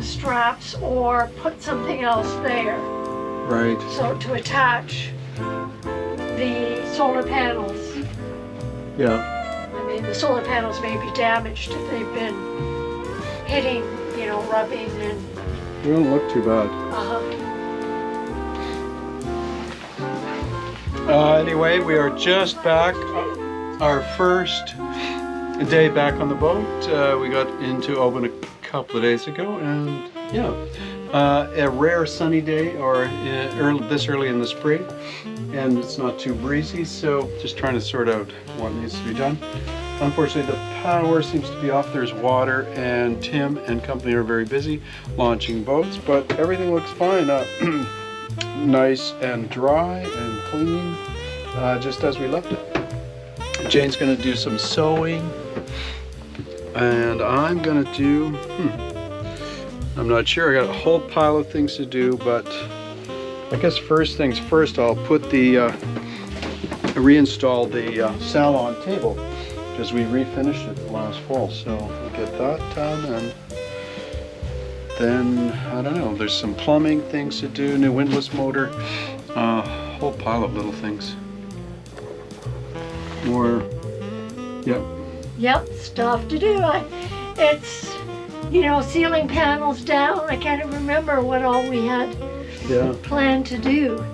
straps or put something else there. Right. So to attach the solar panels. Yeah. I mean, the solar panels may be damaged if they've been hitting, you know, rubbing and... They don't look too bad. Anyway, we are just back. Our first day back on the boat. We got into Oban a couple of days ago, and yeah, a rare sunny day, or this early in the spring, and it's not too breezy, so just trying to sort out what needs to be done. Unfortunately, the power seems to be off. There's water, and Tim and company are very busy launching boats, but everything looks fine. Nice and dry and clean, just as we left it. Jayne's going to do some sewing, and I'm going to do, I'm not sure. I got a whole pile of things to do, but I guess first things first, I'll put the, reinstall the salon table, because we refinished it last fall, so we'll get that done, and then, I don't know, there's some plumbing things to do, new windlass motor, a whole pile of little things. More, yep. Yep, stuff to do. It's, you know, ceiling panels down. I can't even remember what all we had planned to do.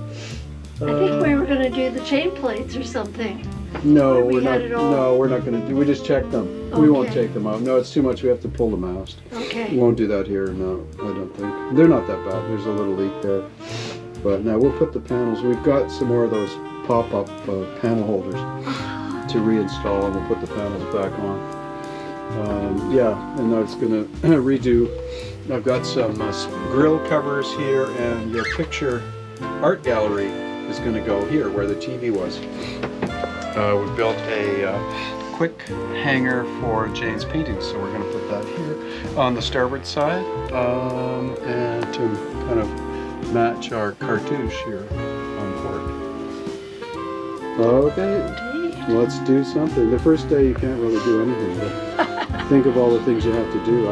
I think we were going to do the chain plates or something. No, we're not. No, we're not going to do. We just checked them. Okay. We won't take them out. No, it's too much. We have to pull the mast. Okay. We won't do that here. No, I don't think. They're not that bad. There's a little leak there, but now we'll put the panels. We've got some more of those pop-up panel holders to reinstall, and we'll put the panels back on. Yeah, and that's going to redo. I've got some grill covers here, and your picture art gallery is going to go here where the TV was. We built a quick hanger for Jayne's paintings, so we're going to put that here on the starboard side, and to kind of match our cartouche here on port. Okay, let's do something. The first day you can't really do anything, but think of all the things you have to do.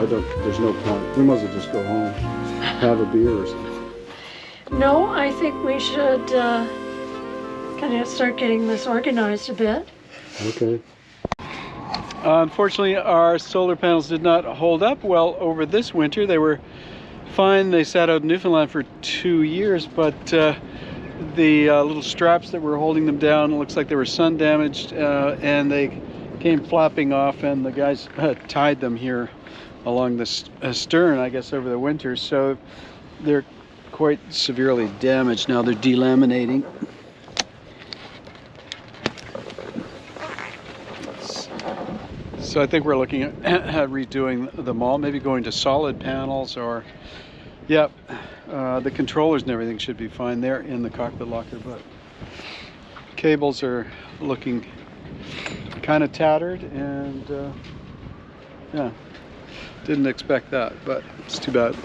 There's no point. We might as well just go home, have a beer or something. No, I think we should kind of start getting this organized a bit. Okay. Unfortunately, our solar panels did not hold up well over this winter. They were fine. They sat out in Newfoundland for 2 years, but the little straps that were holding them down, it looks like they were sun damaged, and they came flapping off, and the guys tied them here along the stern, I guess, over the winter. So they're quite severely damaged. Now they're delaminating. So I think we're looking at redoing them all, maybe going to solid panels, or yeah, the controllers and everything should be fine there in the cockpit locker, but cables are looking kind of tattered, and yeah, didn't expect that, but it's too bad.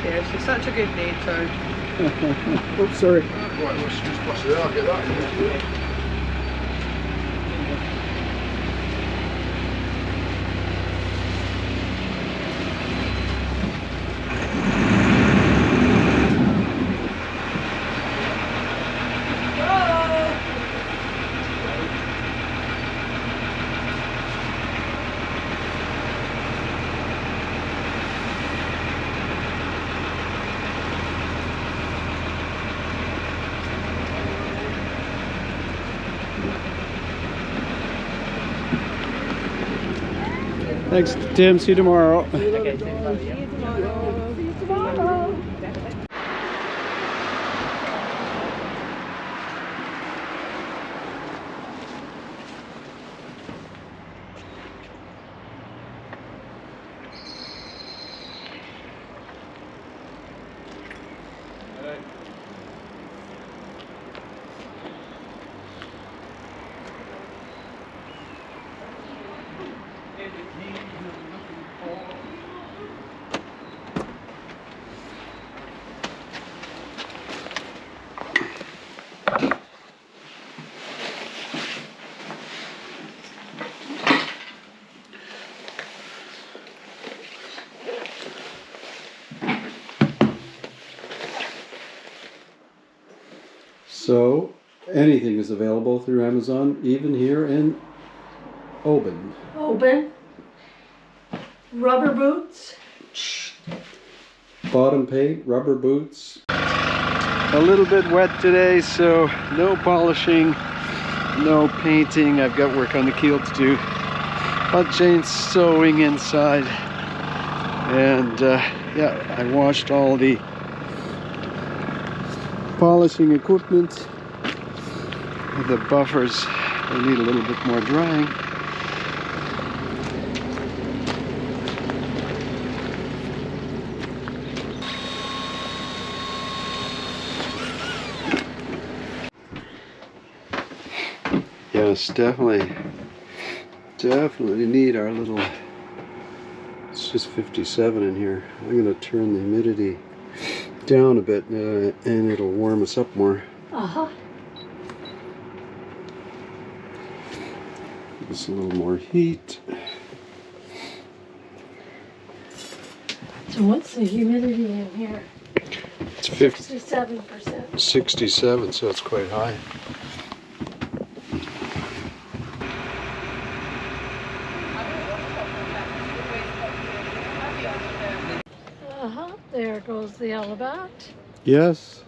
Yeah, she's such a good need, so. Oops, sorry. Right, let's just pass it out, get that. Thanks, Tim. See you tomorrow. Okay, anything is available through Amazon, even here in Oban. Oban. Rubber boots. Bottom paint, rubber boots. A little bit wet today, so no polishing, no painting. I've got work on the keel to do. But Jayne's sewing inside. And yeah, I washed all the polishing equipment. The buffers, they need a little bit more drying. Yes, definitely need our little, it's just 57 in here. I'm going to turn the humidity down a bit and it'll warm us up more. Uh-huh. Give us a little more heat. So what's the humidity in here? It's 67%. 67, so it's quite high. Uh-huh. There goes the Alabat. Yes.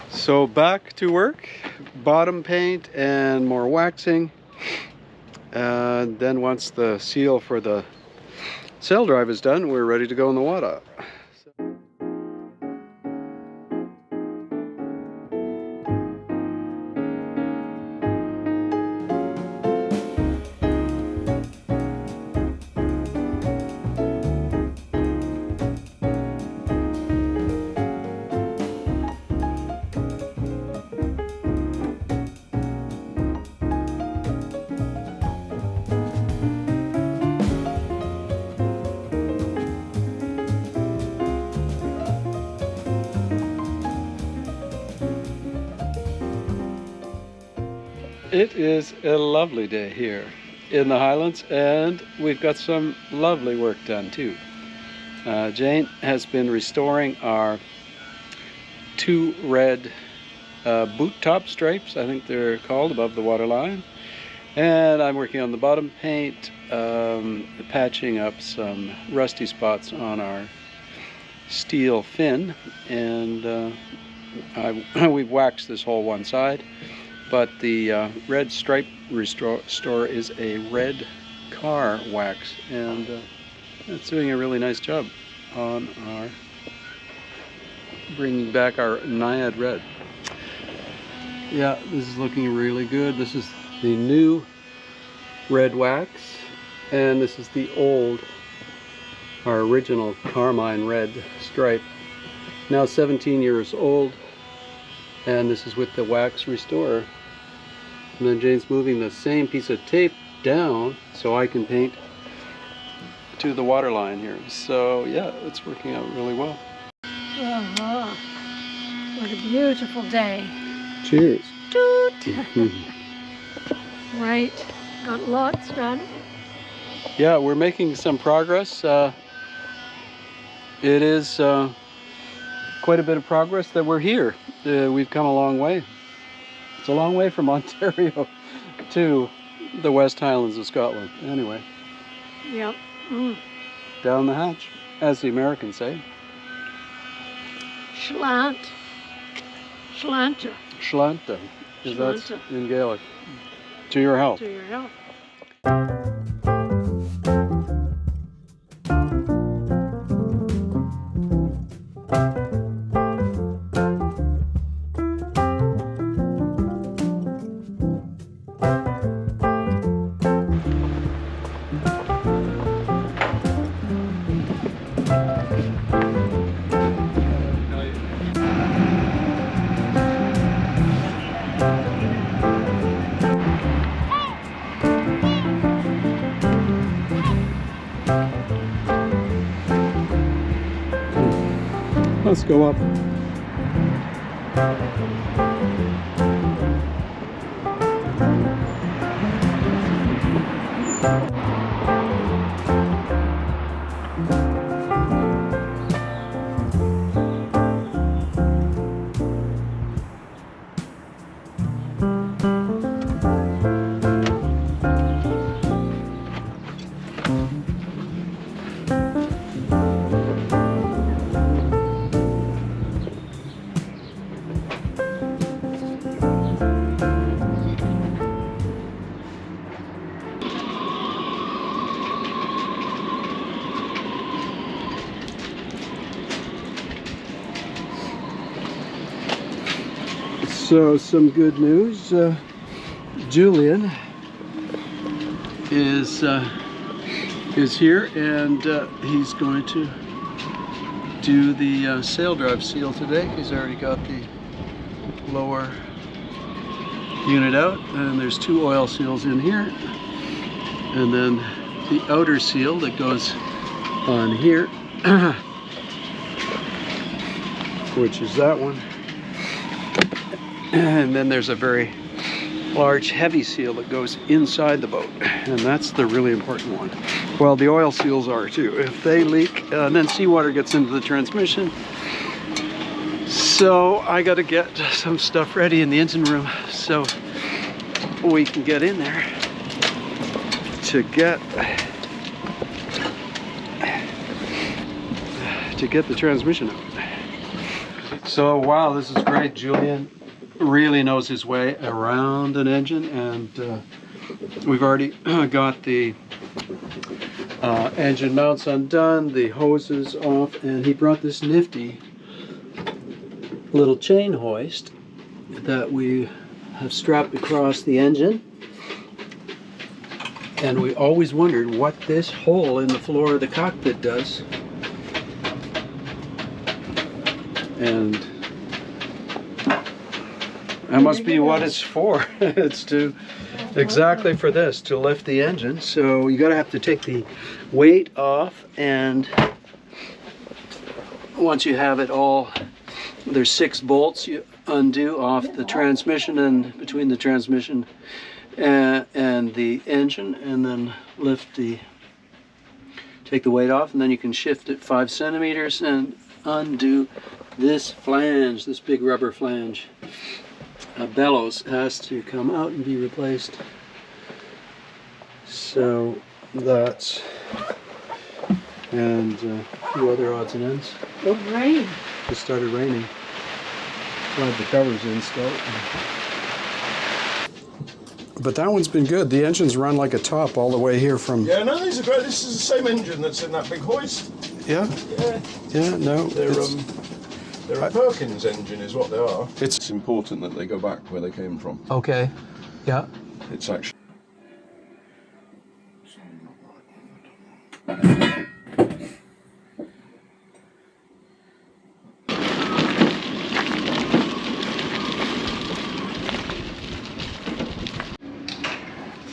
So back to work, bottom paint and more waxing. And then once the seal for the sail drive is done, we're ready to go in the water. It is a lovely day here in the Highlands, and we've got some lovely work done too. Jayne has been restoring our two red boot top stripes, I think they're called, above the waterline. And I'm working on the bottom paint, patching up some rusty spots on our steel fin, and we've waxed this whole one side. But the red stripe restore is a red car wax, and it's doing a really nice job on our bringing back our Naiad red. Yeah, this is looking really good. This is the new red wax, and this is the old, our original carmine red stripe. Now 17 years old, and this is with the wax restorer. And then Jayne's moving the same piece of tape down so I can paint to the waterline here. So yeah, it's working out really well. Uh-huh. What a beautiful day. Cheers. Toot. Right, got lots done. Yeah, we're making some progress. It is quite a bit of progress that we're here. We've come a long way. It's a long way from Ontario to the West Highlands of Scotland. Anyway. Yep. Down the hatch, as the Americans say. Schlant. Schlanta. Schlanta. Is that Schlanta. in Gaelic? To your health. To your health. Let's go up. So some good news. Julian is here, and he's going to do the sail drive seal today. He's already got the lower unit out, and there's 2 oil seals in here, and then the outer seal that goes on here, which is that one. And then there's a very large heavy seal that goes inside the boat, and that's the really important one. Well, the oil seals are too. If they leak, then seawater gets into the transmission. So I got to get some stuff ready in the engine room so we can get in there to get the transmission out. So wow, this is great. Julian really knows his way around an engine, and we've already got the engine mounts undone, the hoses off, and he brought this nifty little chain hoist that we have strapped across the engine. And we always wondered what this hole in the floor of the cockpit does. And that must be what it's for. It's to exactly for this, to lift the engine. So you gotta have to take the weight off, and once you have it all, there's 6 bolts you undo off the transmission and between the transmission and the engine, and then take the weight off, and then you can shift it 5 centimeters and undo this flange, this big rubber flange. Bellows has to come out and be replaced. So that's, and a few other odds and ends. Oh, rain. It started raining. Glad the cover's in still. But that one's been good. The engine's run like a top all the way here from... Yeah, no, these are great. This is the same engine that's in that big hoist. Yeah? Yeah. Yeah, no. They're a Perkins engine is what they are. It's important that they go back where they came from. Okay. Yeah. It's actually...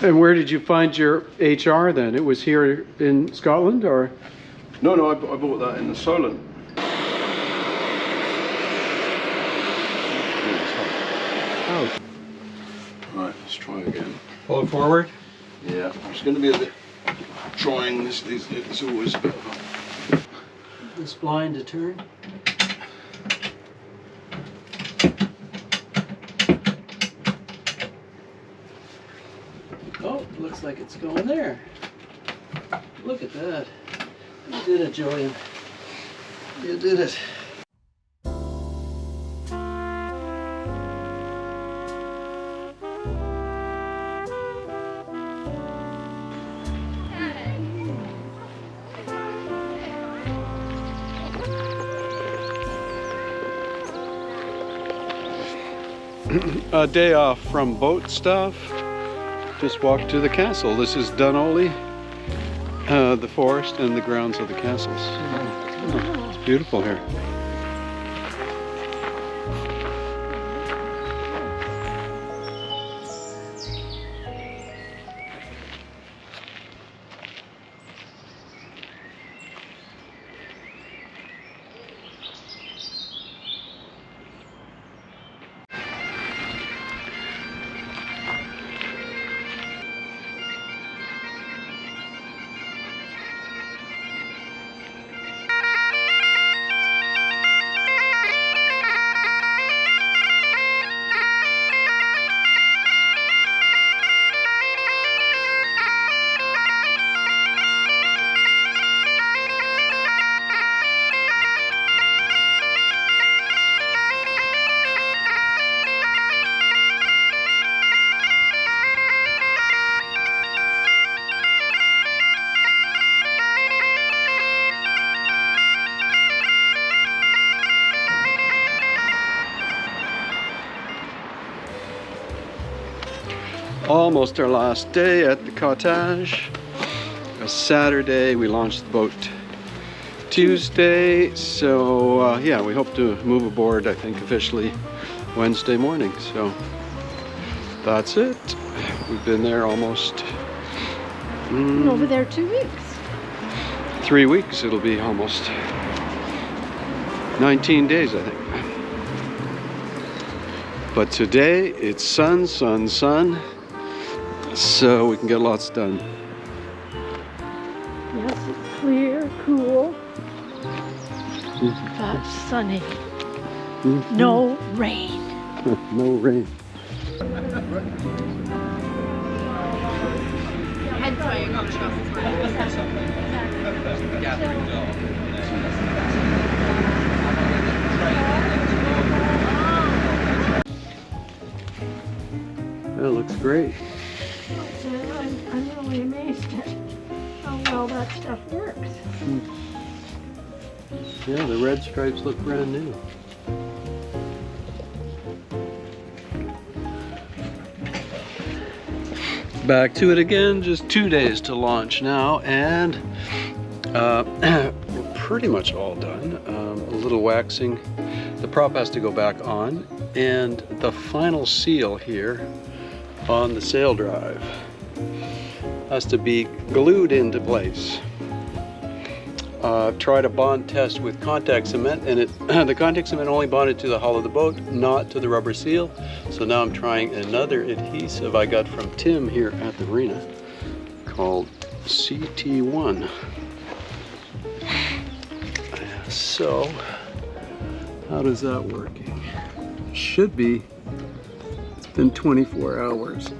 And where did you find your HR then? It was here in Scotland, or? No, I bought that in the Solent. Oh. Right, let's try again. Pull it forward. Yeah, it's going to be a bit trying. It's always a bit of a... This blind to turn. Oh, looks like it's going there. Look at that. You did it, Julian. You did it. A day off from boat stuff. Just walked to the castle. This is Dunolly, the forest and the grounds of the castles. Oh, it's beautiful here. Almost our last day at the cottage. A Saturday, we launched the boat Tuesday, so yeah, we hope to move aboard, I think, officially Wednesday morning. So that's it. We've been there almost Over there 2 weeks. 3 weeks. It'll be almost 19 days, I think. But today it's sun, sun, sun, so we can get lots done. Yes, it's clear, cool, but sunny. No rain. No rain. That looks great. I'm really amazed at how well that stuff works. Yeah, the red stripes look brand new. Back to it again, just 2 days to launch now, and we're pretty much all done. A little waxing. The prop has to go back on, and the final seal here on the sail drive has to be glued into place. Tried a bond test with contact cement, and the contact cement only bonded to the hull of the boat, not to the rubber seal. So now I'm trying another adhesive I got from Tim here at the marina called CT1. So how does that working? Should be, it's been 24 hours.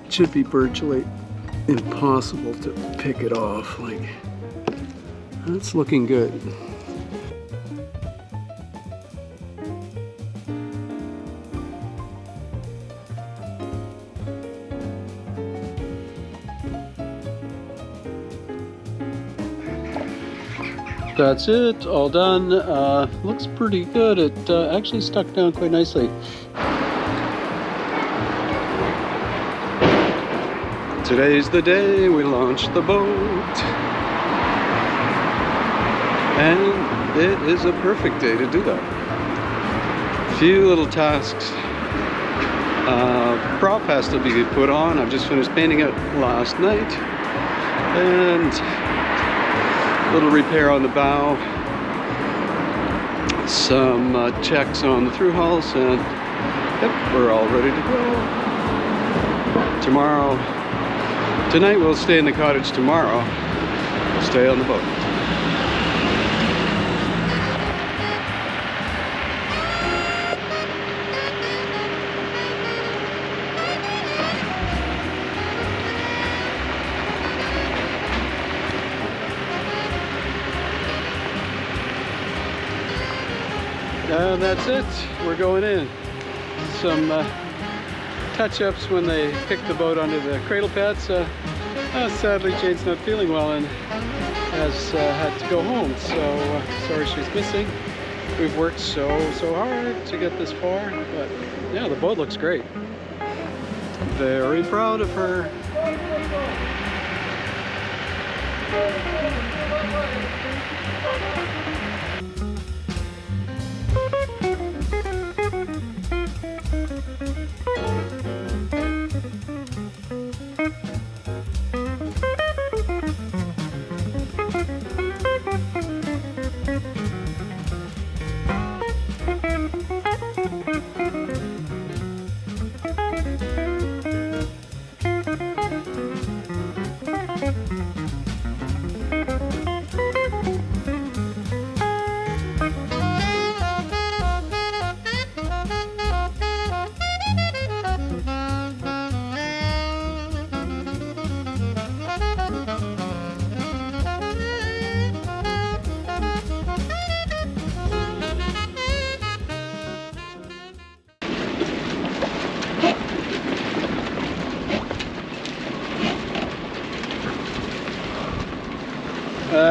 It should be virtually impossible to pick it off. Like, that's looking good. That's it, all done. Looks pretty good. It actually stuck down quite nicely. Today's the day we launched the boat. And it is a perfect day to do that. A few little tasks. Prop has to be put on. I've just finished painting it last night. And a little repair on the bow. Some checks on the through hulls, and yep, we're all ready to go. Tonight we'll stay in the cottage. Tomorrow we'll stay on the boat. And that's it, we're going in. Some touch-ups when they pick the boat onto the cradle pads. Sadly, Jayne's not feeling well and has had to go home, so sorry she's missing. We've worked so hard to get this far, but yeah, the boat looks great. Very proud of her.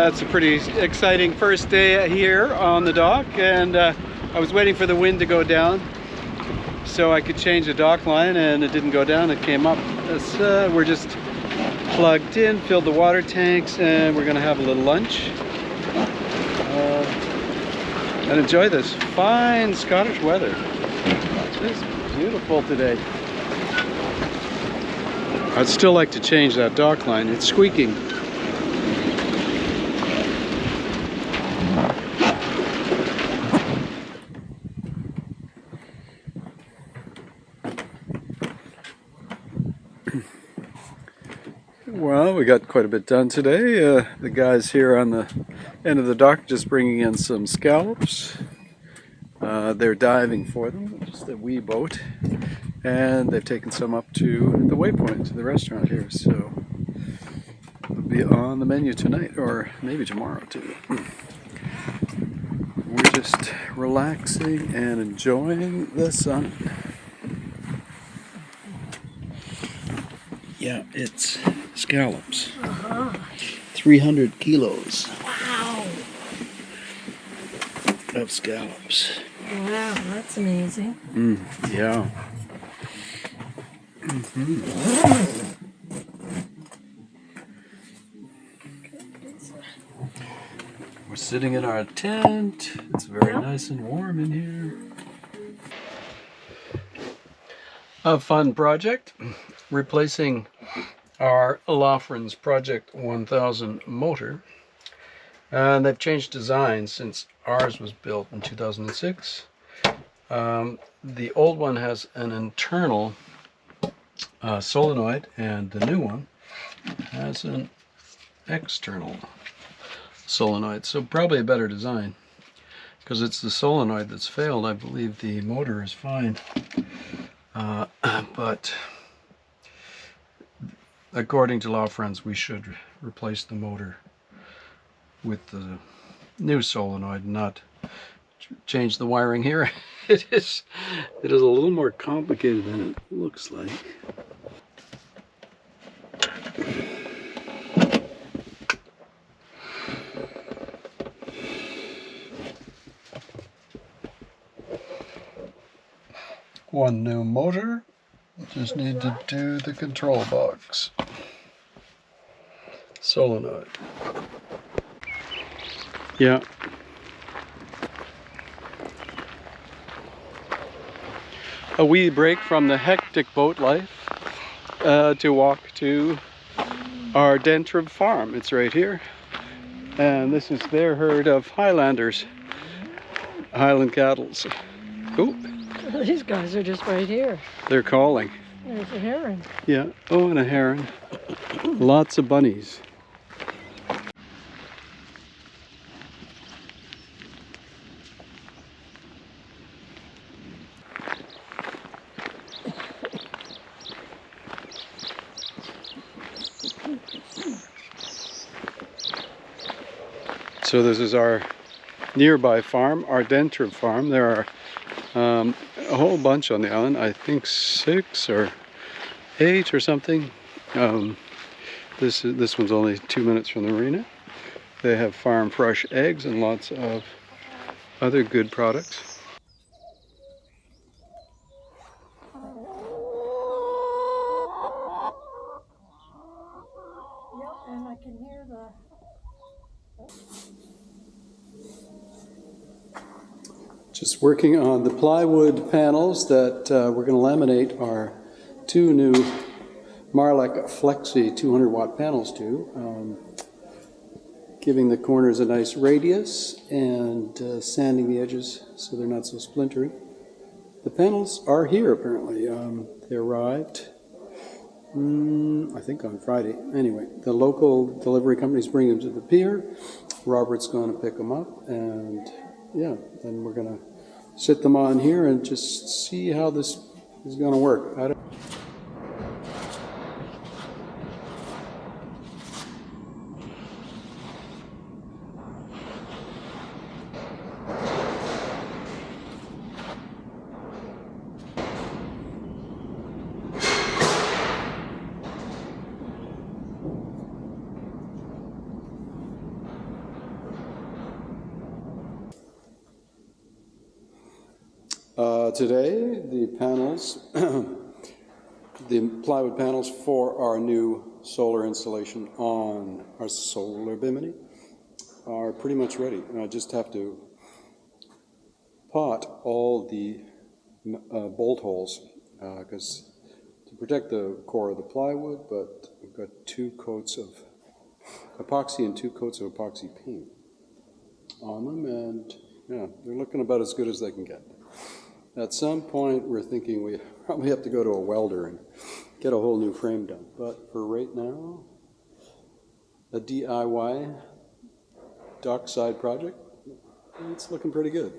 It's a pretty exciting first day here on the dock, and I was waiting for the wind to go down so I could change the dock line, and it didn't go down, it came up. We're just plugged in, filled the water tanks, and we're gonna have a little lunch and enjoy this fine Scottish weather. It's beautiful today. I'd still like to change that dock line. It's squeaking. Well, we got quite a bit done today. The guys here on the end of the dock just bringing in some scallops. They're diving for them, just a wee boat. And they've taken some up to the waypoint, to the restaurant here. So it'll be on the menu tonight, or maybe tomorrow too. We're just relaxing and enjoying the sun. Yeah, it's scallops. 300 kilos. Wow. Of scallops. Wow, that's amazing. Yeah. We're sitting in our tent. It's very nice and warm in here. A fun project. Replacing our Loughran's Project 1000 motor. And they've changed design since ours was built in 2006. The old one has an internal solenoid, and the new one has an external solenoid. So probably a better design, because it's the solenoid that's failed. I believe the motor is fine. But according to Loughran's, we should replace the motor with the new solenoid, not change the wiring here. It is a little more complicated than it looks like. One new motor. Just need to do the control box. Solenoid. Yeah. A wee break from the hectic boat life to walk to our Dentrib farm. It's right here. And this is their herd of Highlanders. Highland cattle. Oh. These guys are just right here. They're calling. There's a heron. Yeah. Oh, and a heron. Lots of bunnies. So this is our nearby farm, our Dentrib farm. There are a whole bunch on the island. I think 6 or 8 or something. This one's only 2 minutes from the marina. They have farm fresh eggs and lots of other good products. Yep, and I can hear the... Just working on the plywood panels that we're going to laminate our 2 new Marlec Flexi 200 watt panels to, giving the corners a nice radius and sanding the edges so they're not so splintery. The panels are here apparently. They arrived, I think on Friday. Anyway, the local delivery company's bringing them to the pier. Robert's going to pick them up, and yeah, then we're going to sit them on here and just see how this is going to work. Today, the panels, the plywood panels for our new solar installation on our solar bimini are pretty much ready. I just have to pot all the bolt holes because to protect the core of the plywood, but we've got 2 coats of epoxy and 2 coats of epoxy paint on them, and yeah, they're looking about as good as they can get. At some point, we're thinking we probably have to go to a welder and get a whole new frame done. But for right now, a DIY dockside project, it's looking pretty good.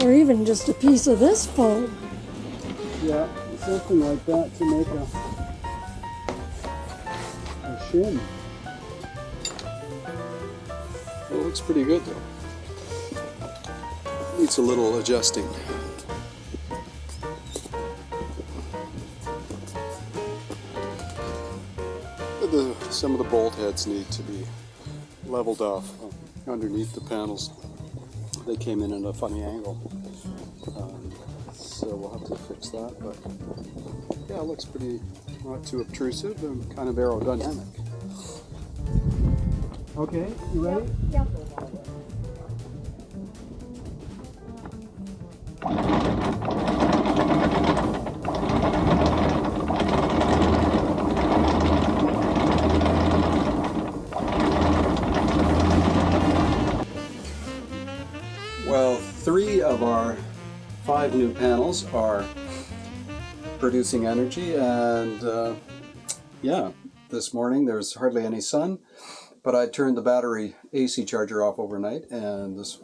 Or even just a piece of this foam. Yeah, something like that to make a shim. It looks pretty good though. Needs a little adjusting. Some of the bolt heads need to be leveled off underneath the panels. They came in at a funny angle, so we'll have to fix that, but yeah, it looks pretty, not too obtrusive and kind of aerodynamic. Okay, you ready? Yep. Well, 3 of our 5 new panels are producing energy, and yeah, this morning there's hardly any sun, but I turned the battery AC charger off overnight, and this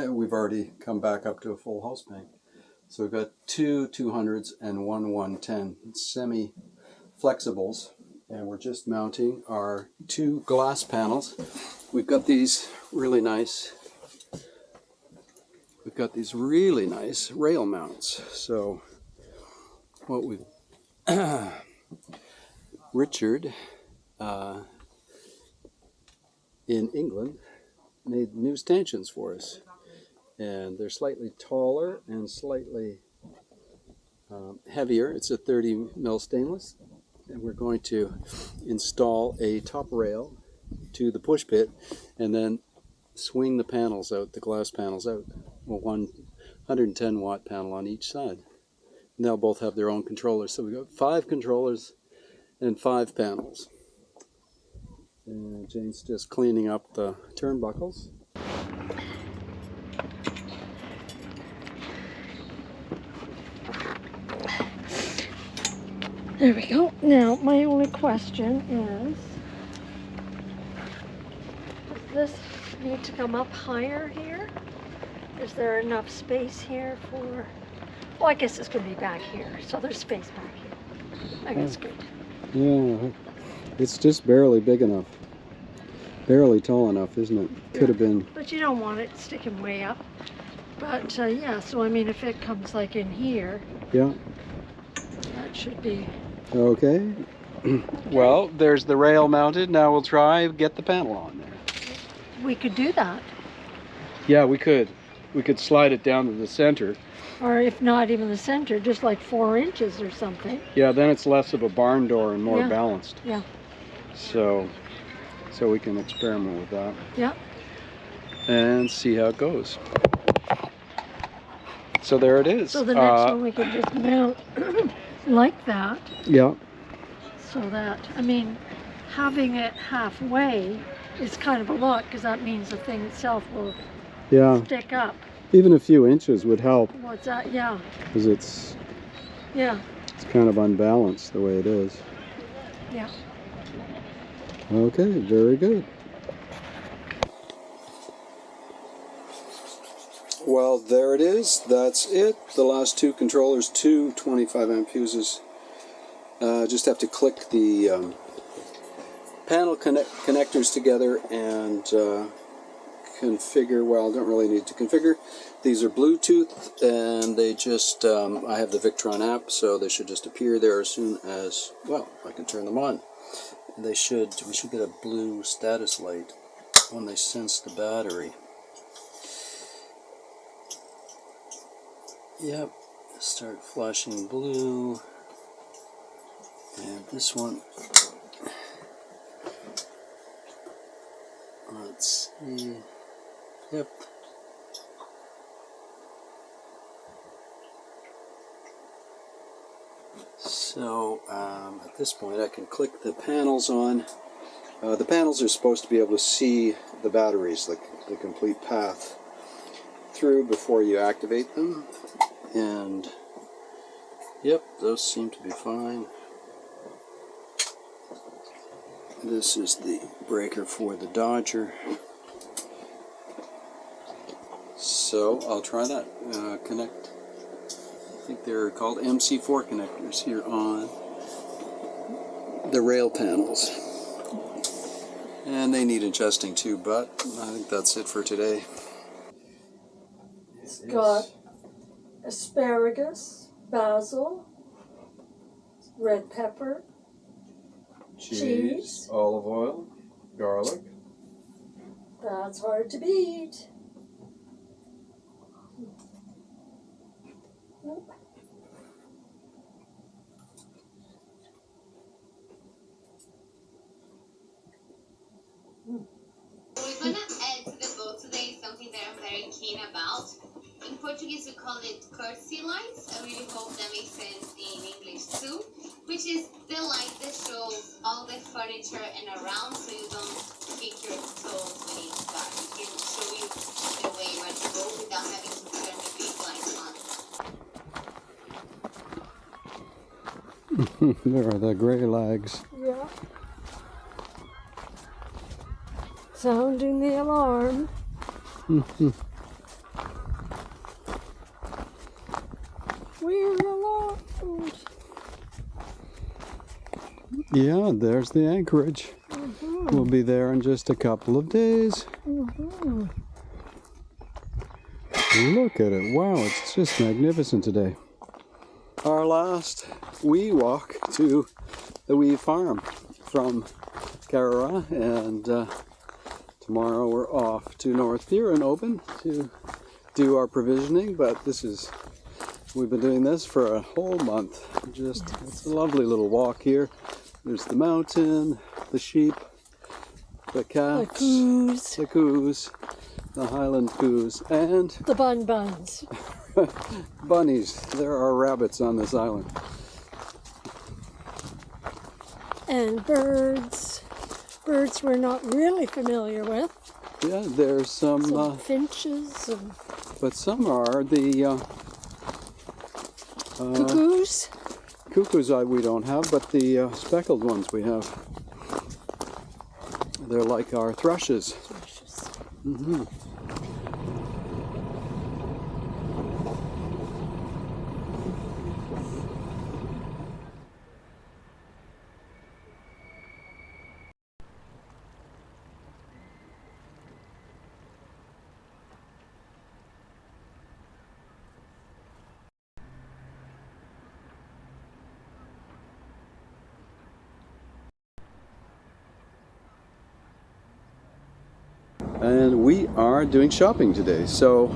we've already come back up to a full house bank. So we've got 2 200s and 1 110 semi-flexibles, and we're just mounting our 2 glass panels. We've got these really nice rail mounts. So what we Richard in England made new stanchions for us, and they're slightly taller and slightly heavier. It's a 30 mil stainless, and we're going to install a top rail to the push pit and then swing the panels out, the glass panels out. Well, 110 watt panel on each side. And they'll both have their own controllers. So we've got 5 controllers and 5 panels. And Jayne's just cleaning up the turnbuckles. There we go. Now, my only question is, does this need to come up higher here? Is there enough space here for, well, I guess it's going to be back here, so there's space back here. I guess good. Yeah, it's just barely big enough. Barely tall enough, isn't it? Could have been. But you don't want it sticking way up. But yeah, so I mean, if it comes like in here, Yeah. that should be Okay. Well, there's the rail mounted. Now we'll try get the panel on there. we could do that. Yeah, we could. We could slide it down to the center. Or if not even the center, just like 4 inches or something. Yeah, then it's less of a barn door and more Yeah. balanced. Yeah. So we can experiment with that. Yeah. And see how it goes. So there it is. So the next one we could just mount like that. Yeah. So that, I mean, having it halfway is kind of a lot, because that means the thing itself will Yeah, stick up. even a few inches would help, What's that? Yeah, because it's yeah, kind of unbalanced the way it is. yeah. Okay, very good. Well, there it is. That's it. The last two controllers, two 25 amp fuses. Just have to click the panel connectors together and configure. Well, don't really need to configure. These are Bluetooth, and they just, I have the Victron app, so they should just appear there as soon as, well, I can turn them on. We should get a blue status light when they sense the battery. Yep, start flashing blue. And this one, let's see, yep. So at this point I can click the panels on. The panels are supposed to be able to see the batteries, like the complete path through before you activate them. And yep, those seem to be fine. This is the breaker for the Dodger. So I'll try that. Connect, I think they're called MC4 connectors here on the rail panels. And they need adjusting too, but I think that's it for today. It's got asparagus, basil, red pepper, cheese, olive oil, garlic. That's hard to beat. Nope. We're gonna add to the boat today something that I'm very keen about. In Portuguese we call it courtesy lights. I really hope that makes sense in English too. Which is the light that shows all the furniture and around, so you don't kick your toes when it's dark. It can show you the way where to go without having to turn the big lights on. There are the gray lags. Yeah. Sounding the alarm. We're alarmed. Yeah, there's the anchorage. We'll be there in just a couple of days. Look at it. Wow, it's just magnificent today. Our last wee walk to the wee farm from Kerrera, and tomorrow we're off to North Pier in Oban to do our provisioning, but we've been doing this for a whole month. It's a lovely little walk here. There's the mountain, the sheep, the cats, the coos, the highland coos, and The buns. bunnies. There are rabbits on this island. And birds. Birds we're not really familiar with. Yeah, there's some finches and but some are the cuckoos. Cuckoos we don't have, but the speckled ones we have. They're like our thrushes. And we are doing shopping today. So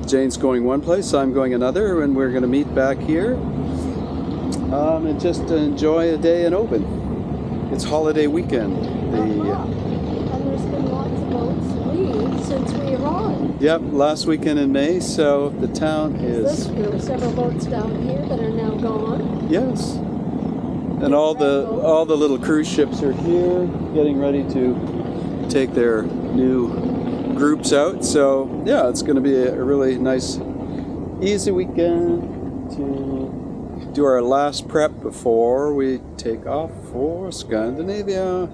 Jayne's going one place, I'm going another, and we're going to meet back here and just enjoy a day in Oban. It's holiday weekend. And there's been lots of boats leave since we arrived. Yep, last weekend in May, so the town is... There were several boats down here that are now gone. Yes. And all the little cruise ships are here, getting ready to take their new groups out. So yeah, it's going to be a really nice, easy weekend to do our last prep before we take off for Scandinavia.